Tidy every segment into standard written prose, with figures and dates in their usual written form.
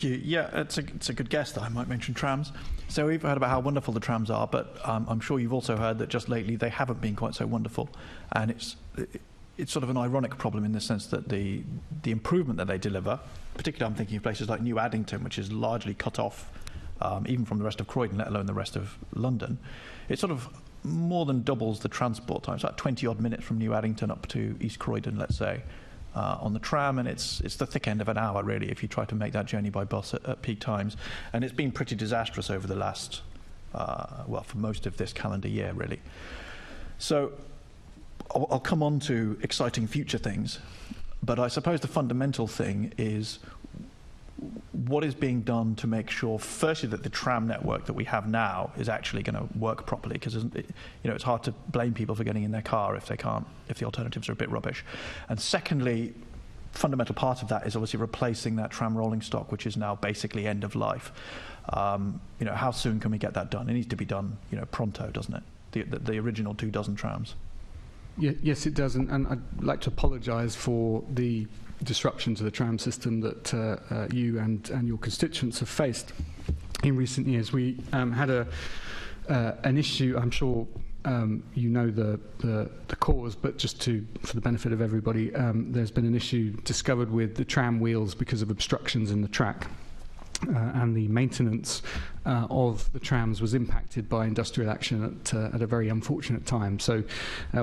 Yeah, it's a good guess that I might mention trams. So we've heard about how wonderful the trams are, but I'm sure you've also heard that just lately they haven't been quite so wonderful, and it's sort of an ironic problem in the sense that the improvement that they deliver, particularly I'm thinking of places like New Addington, which is largely cut off even from the rest of Croydon, let alone the rest of London, it sort of more than doubles the transport time. It's like 20 odd minutes from New Addington up to East Croydon, let's say. On the tram, and it's the thick end of an hour really if you try to make that journey by bus at peak times, and it's been pretty disastrous over the last for most of this calendar year really. So I'll come on to exciting future things, but I suppose the fundamental thing is what is being done to make sure, firstly, that the tram network that we have now is actually going to work properly, because it's hard to blame people for getting in their car if the alternatives are a bit rubbish. And secondly, fundamental part of that is obviously replacing that tram rolling stock, which is now basically end of life. How soon can we get that done? It needs to be done, pronto, doesn't it? The original 24 trams. Yes, it does, and I'd like to apologise for the disruption to the tram system that you and your constituents have faced in recent years. We had an issue. I'm sure you know the cause, but just for the benefit of everybody, there's been an issue discovered with the tram wheels because of obstructions in the track. And the maintenance of the trams was impacted by industrial action at a very unfortunate time. So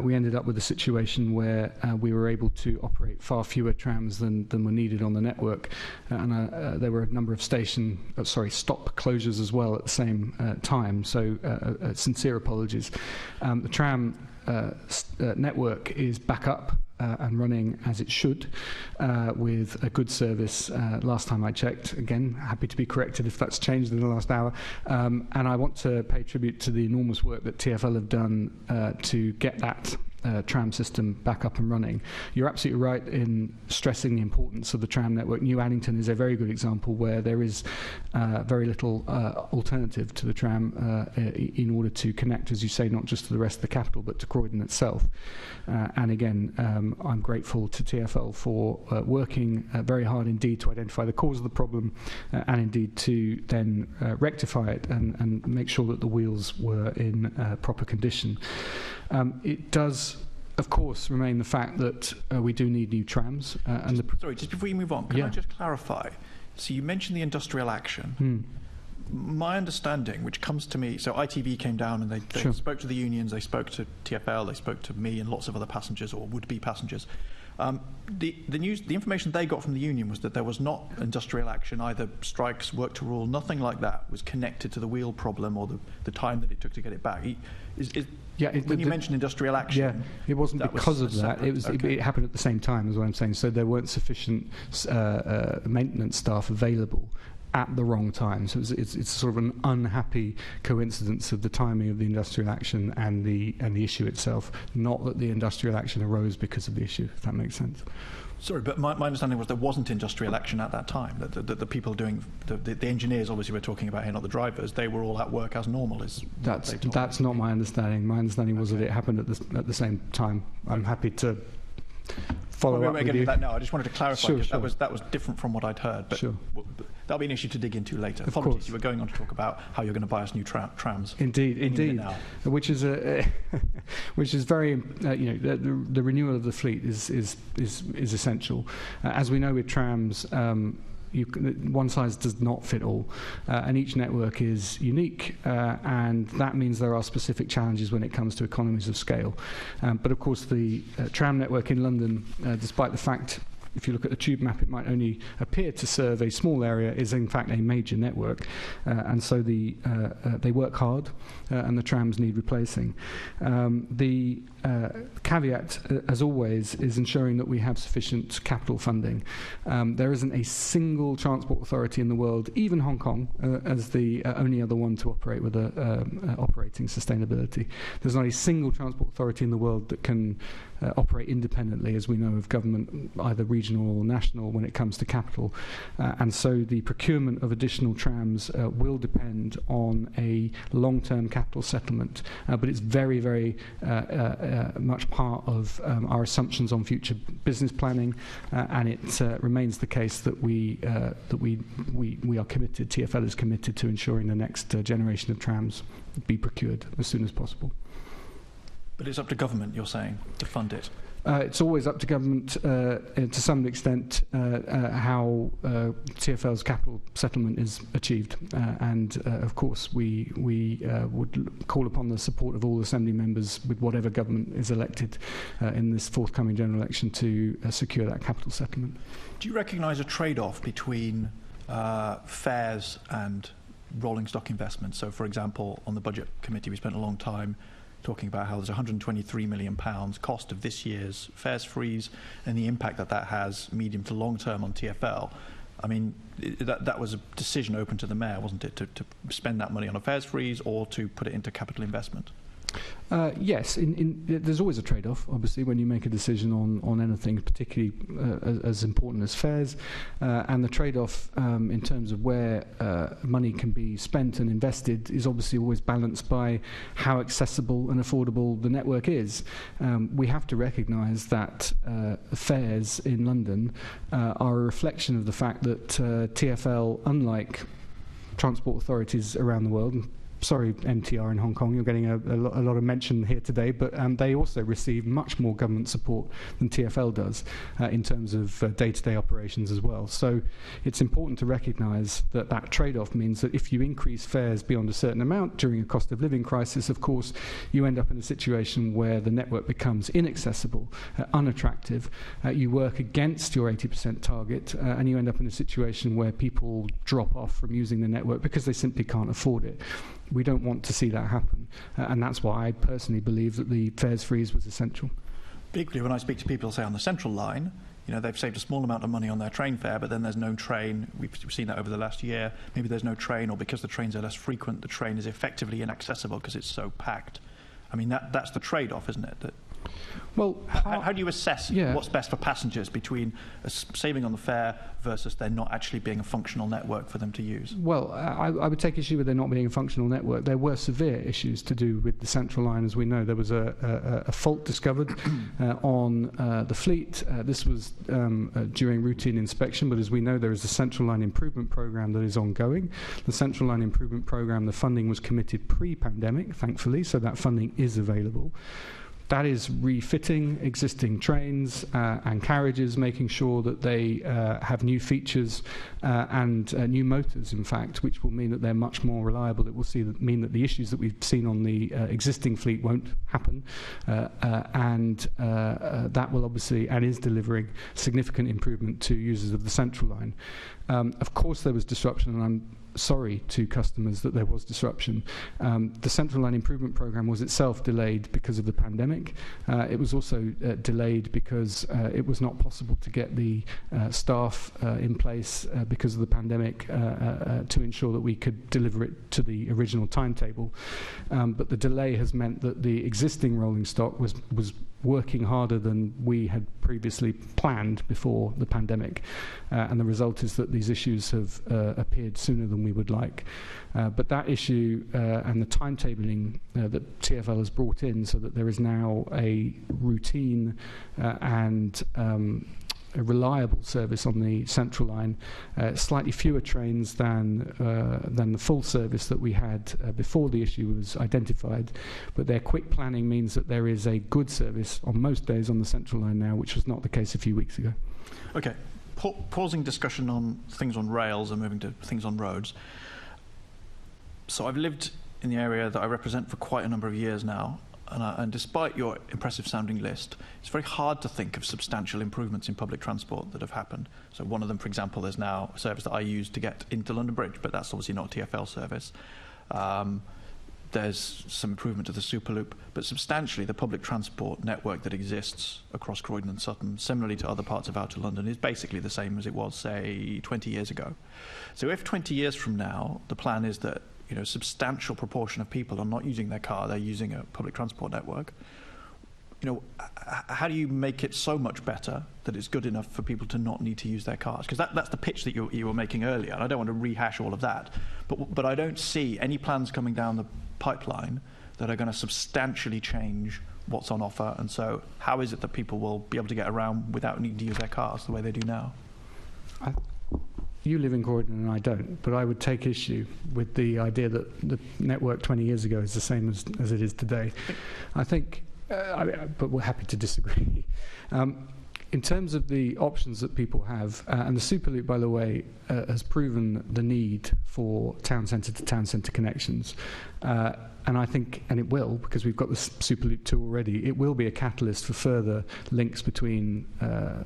we ended up with a situation where we were able to operate far fewer trams than were needed on the network, and there were a number of stop closures as well at the same time. So sincere apologies. The tram network is back up and running as it should, with a good service last time I checked. Again, happy to be corrected if that's changed in the last hour. And I want to pay tribute to the enormous work that TfL have done to get that tram system back up and running. You're absolutely right in stressing the importance of the tram network. New Addington is a very good example where there is very little alternative to the tram in order to connect, as you say, not just to the rest of the capital but to Croydon itself. And again, I'm grateful to TfL for working very hard indeed to identify the cause of the problem and indeed to then rectify it and make sure that the wheels were in proper condition. It does, of course, remain the fact that we do need new trams. Sorry, just before you move on, can I just clarify? So you mentioned the industrial action. My understanding, which comes to me, so ITV came down and they spoke to the unions, they spoke to TfL, they spoke to me and lots of other passengers or would-be passengers. The information they got from the union was that there was not industrial action, either strikes, work to rule, nothing like that was connected to the wheel problem or the time that it took to get it back. When you mentioned industrial action, it wasn't because of that. It happened at the same time, is what I'm saying. So there weren't sufficient maintenance staff available at the wrong time. So it's sort of an unhappy coincidence of the timing of the industrial action and the issue itself, not that the industrial action arose because of the issue, if that makes sense. Sorry, but my understanding was there wasn't industrial action at that time. That the people doing the engineers, obviously we're talking about here, not the drivers, they were all at work as normal. That's not my understanding. My understanding was that it happened at the same time. I'm happy to follow up with you. That now. I just wanted to clarify because that was different from what I'd heard. But that'll be an issue to dig into later. Apologies, you were going on to talk about how you're going to buy us new trams. Indeed. Which is very the renewal of the fleet is essential. As we know with trams. One size does not fit all, and each network is unique, and that means there are specific challenges when it comes to economies of scale. But of course the tram network in London, despite the fact if you look at the tube map, it might only appear to serve a small area, is in fact a major network. And so they work hard, and the trams need replacing. The caveat, as always, is ensuring that we have sufficient capital funding. There isn't a single transport authority in the world, even Hong Kong, as the only other one to operate with operating sustainability. There's not a single transport authority in the world that can operate independently, as we know, of government, either regional or national, when it comes to capital. And so the procurement of additional trams will depend on a long-term capital settlement. But it's very, very much part of our assumptions on future business planning, and it remains the case that we are committed, TfL is committed to ensuring the next generation of trams be procured as soon as possible. But it's up to government, you're saying, to fund it? It's always up to government to some extent how TfL's capital settlement is achieved. And of course we would call upon the support of all Assembly members with whatever government is elected in this forthcoming general election to secure that capital settlement. Do you recognise a trade-off between fares and rolling stock investments? So, for example, on the Budget Committee we spent a long time talking about how there's £123 million cost of this year's fares freeze and the impact that has medium to long term on TfL. I mean, that was a decision open to the Mayor, wasn't it, to spend that money on a fares freeze or to put it into capital investment? Yes, there's always a trade-off, obviously, when you make a decision on anything, particularly as important as fares. And the trade-off in terms of where money can be spent and invested is obviously always balanced by how accessible and affordable the network is. We have to recognise that fares in London are a reflection of the fact that TfL, unlike transport authorities around the world, sorry, MTR in Hong Kong, you're getting a lot of mention here today, but they also receive much more government support than TfL does in terms of day-to-day operations as well. So it's important to recognise that that trade-off means that if you increase fares beyond a certain amount during a cost of living crisis, of course, you end up in a situation where the network becomes inaccessible, unattractive. You work against your 80% target, and you end up in a situation where people drop off from using the network because they simply can't afford it. We don't want to see that happen, and that's why I personally believe that the fares freeze was essential. Equally, when I speak to people, say, on the Central line, you know, they've saved a small amount of money on their train fare, but then there's no train. We've seen that over the last year. Maybe there's no train, or because the trains are less frequent, the train is effectively inaccessible because it's so packed. I mean, that's the trade-off, isn't it? Well, how do you assess what's best for passengers between saving on the fare versus there not actually being a functional network for them to use? Well, I would take issue with there not being a functional network. There were severe issues to do with the Central line, as we know. There was a fault discovered on the fleet. This was during routine inspection, but as we know, there is a Central line improvement programme that is ongoing. The Central line improvement programme, the funding was committed pre-pandemic, thankfully, so that funding is available. That is refitting existing trains and carriages, making sure that they have new features and new motors, in fact, which will mean that they're much more reliable. It will mean that the issues that we've seen on the existing fleet won't happen, and that will obviously and is delivering significant improvement to users of the Central line. Of course, there was disruption, and I'm sorry to customers that there was disruption. The Central Line Improvement Programme was itself delayed because of the pandemic. It was also delayed because it was not possible to get the staff in place because of the pandemic to ensure that we could deliver it to the original timetable. But the delay has meant that the existing rolling stock was working harder than we had previously planned before the pandemic, and the result is that these issues have appeared sooner than we would like. But that issue and the timetabling that TfL has brought in, so that there is now a routine and a reliable service on the Central line, slightly fewer trains than the full service that we had before the issue was identified, but their quick planning means that there is a good service on most days on the Central line now, which was not the case a few weeks ago. Okay, pausing discussion on things on rails and moving to things on roads. So I've lived in the area that I represent for quite a number of years now, and despite your impressive sounding list, it's very hard to think of substantial improvements in public transport that have happened. So one of them, for example, there's now a service that I use to get into London Bridge, but that's obviously not a TfL service. There's some improvement to the Superloop, but substantially the public transport network that exists across Croydon and Sutton, similarly to other parts of Outer London, is basically the same as it was, say, 20 years ago. So if 20 years from now the plan is that a substantial proportion of people are not using their car, they're using a public transport network, how do you make it so much better that it's good enough for people to not need to use their cars? Because that's the pitch that you were making earlier, and I don't want to rehash all of that. But I don't see any plans coming down the pipeline that are going to substantially change what's on offer. And so how is it that people will be able to get around without needing to use their cars the way they do now? You live in Croydon and I don't, but I would take issue with the idea that the network 20 years ago is the same as it is today. I think, but we're happy to disagree. In terms of the options that people have, and the Superloop, by the way, has proven the need for town centre to town centre connections. And I think, and it will, because we've got the Superloop 2 already, it will be a catalyst for further links between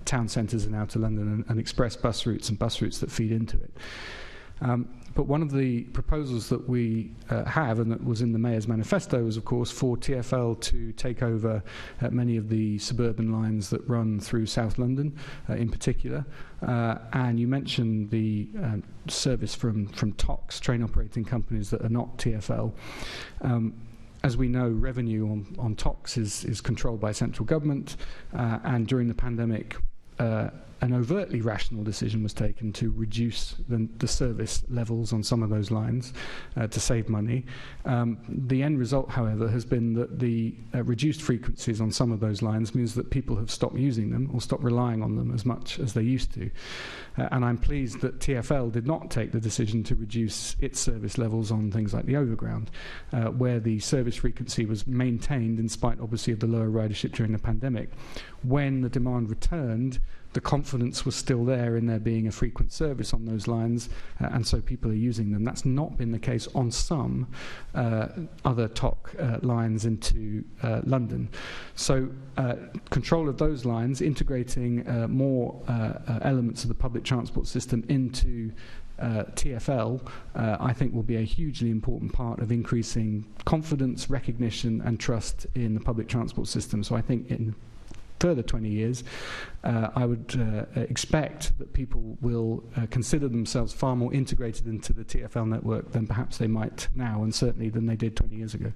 town centres in outer London and express bus routes and bus routes that feed into it. But one of the proposals that we have, and that was in the Mayor's manifesto, is, of course, for TfL to take over many of the suburban lines that run through South London, in particular. And you mentioned the service from TOCs, train operating companies that are not TfL. As we know, revenue on TOCs is controlled by central government, and during the pandemic, an overtly rational decision was taken to reduce the service levels on some of those lines to save money. The end result, however, has been that the reduced frequencies on some of those lines means that people have stopped using them or stopped relying on them as much as they used to. And I'm pleased that TfL did not take the decision to reduce its service levels on things like the Overground, where the service frequency was maintained in spite, obviously, of the lower ridership during the pandemic. When the demand returned, the confidence was still there in there being a frequent service on those lines, and so people are using them. That's not been the case on some other TOC lines into London. So control of those lines, integrating more elements of the public transport system into TfL, I think will be a hugely important part of increasing confidence, recognition and trust in the public transport system. So I think in further 20 years, I would expect that people will consider themselves far more integrated into the TfL network than perhaps they might now, and certainly than they did 20 years ago.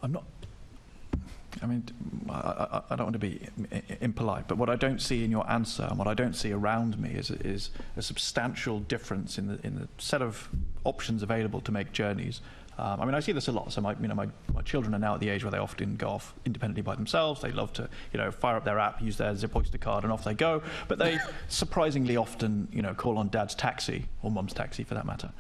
I don't want to be impolite, but what I don't see in your answer and what I don't see around me is a substantial difference in the set of options available to make journeys. I see this a lot. So my children are now at the age where they often go off independently by themselves. They love to, fire up their app, use their Zip Oyster card, and off they go. But they surprisingly often, call on dad's taxi, or mum's taxi for that matter,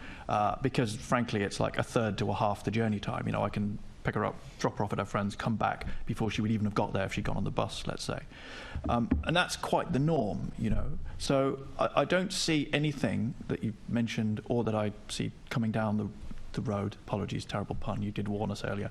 because frankly it's like a third to a half the journey time. I can pick her up, drop her off at her friend's, come back before she would even have got there if she'd gone on the bus, let's say. And that's quite the norm, So I don't see anything that you mentioned or that I see coming down the road, apologies, terrible pun, you did warn us earlier,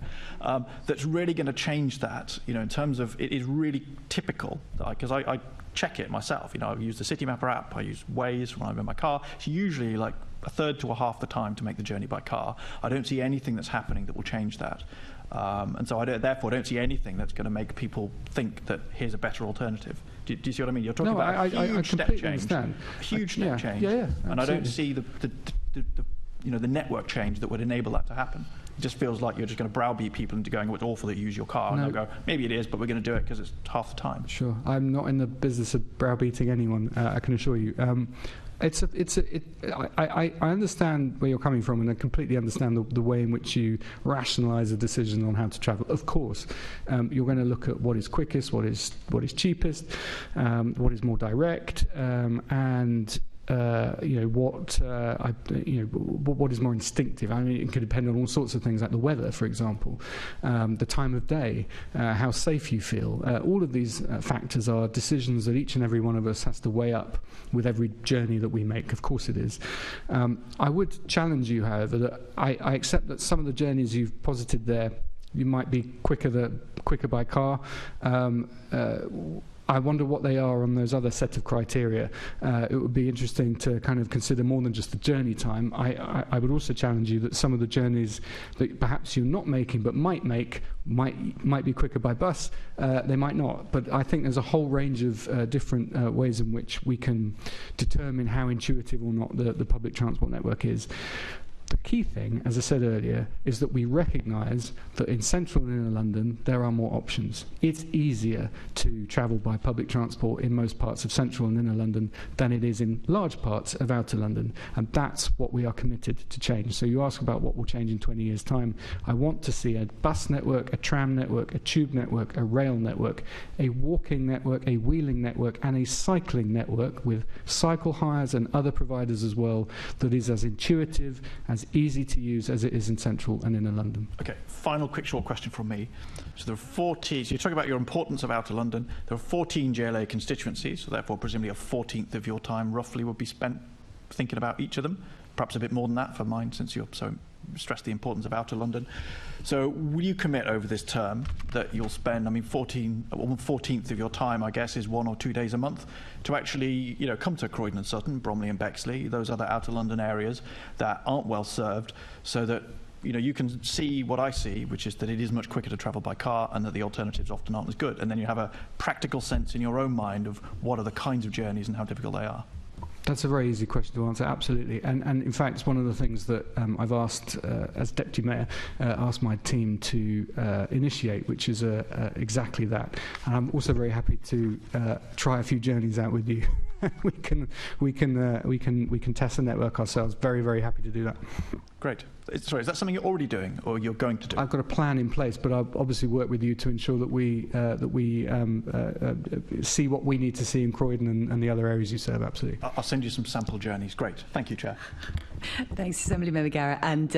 that's really going to change that, in terms of, it is really typical, because I check it myself, I use the Citymapper app, I use Waze when I'm in my car. It's usually like a third to a half the time to make the journey by car. I don't see anything that's happening that will change that. And so therefore don't see anything that's going to make people think that here's a better alternative. Do you see what I mean? You're talking about a huge step change. Understand. A huge step change. Yeah, and I don't see the network change that would enable that to happen. It just feels like you're just going to browbeat people into going, oh, it's awful that you use your car. No. And they'll go, maybe it is, but we're going to do it because it's half the time. Sure. I'm not in the business of browbeating anyone, I can assure you. I understand where you're coming from, and I completely understand the way in which you rationalise a decision on how to travel. Of course, you're going to look at what is quickest, what is cheapest, what is more direct, and what is more instinctive. It could depend on all sorts of things like the weather, for example, the time of day, how safe you feel. All of these factors are decisions that each and every one of us has to weigh up with every journey that we make. Of course it is. I would challenge you, however, that I accept that some of the journeys you've posited there, you might be quicker by car. I wonder what they are on those other set of criteria. It would be interesting to kind of consider more than just the journey time. I would also challenge you that some of the journeys that perhaps you're not making but might be quicker by bus. They might not. But I think there's a whole range of different ways in which we can determine how intuitive or not the public transport network is. The key thing, as I said earlier, is that we recognise that in central and inner London there are more options. It's easier to travel by public transport in most parts of central and inner London than it is in large parts of outer London, and that's what we are committed to change. So you ask about what will change in 20 years' time. I want to see a bus network, a tram network, a tube network, a rail network, a walking network, a wheeling network, and a cycling network with cycle hires and other providers as well, that is as intuitive, as easy to use as it is in central and inner London. Okay, final quick short question from me. So there are 40, so you're talking about your importance of outer London. There are 14 JLA constituencies, so therefore presumably a 14th of your time roughly would be spent thinking about each of them, perhaps a bit more than that for mine, since you're so stressed the importance of outer London. So will you commit over this term that you'll spend, 14th of your time, I guess, is 1 or 2 days a month, to actually, come to Croydon and Sutton, Bromley and Bexley, those other outer London areas that aren't well served, so that you can see what I see, which is that it is much quicker to travel by car and that the alternatives often aren't as good. And then you have a practical sense in your own mind of what are the kinds of journeys and how difficult they are. That's a very easy question to answer, absolutely. And in fact, it's one of the things that I've asked, as Deputy Mayor, asked my team to initiate, which is exactly that. And I'm also very happy to try a few journeys out with you. we can test the network ourselves. Very, very happy to do that. Great. Sorry, is that something you're already doing, or you're going to do? I've got a plan in place, but I'll obviously work with you to ensure that we see what we need to see in Croydon and the other areas you serve. Absolutely. I'll send you some sample journeys. Great. Thank you, Chair. Thanks, Assembly Member Garratt. And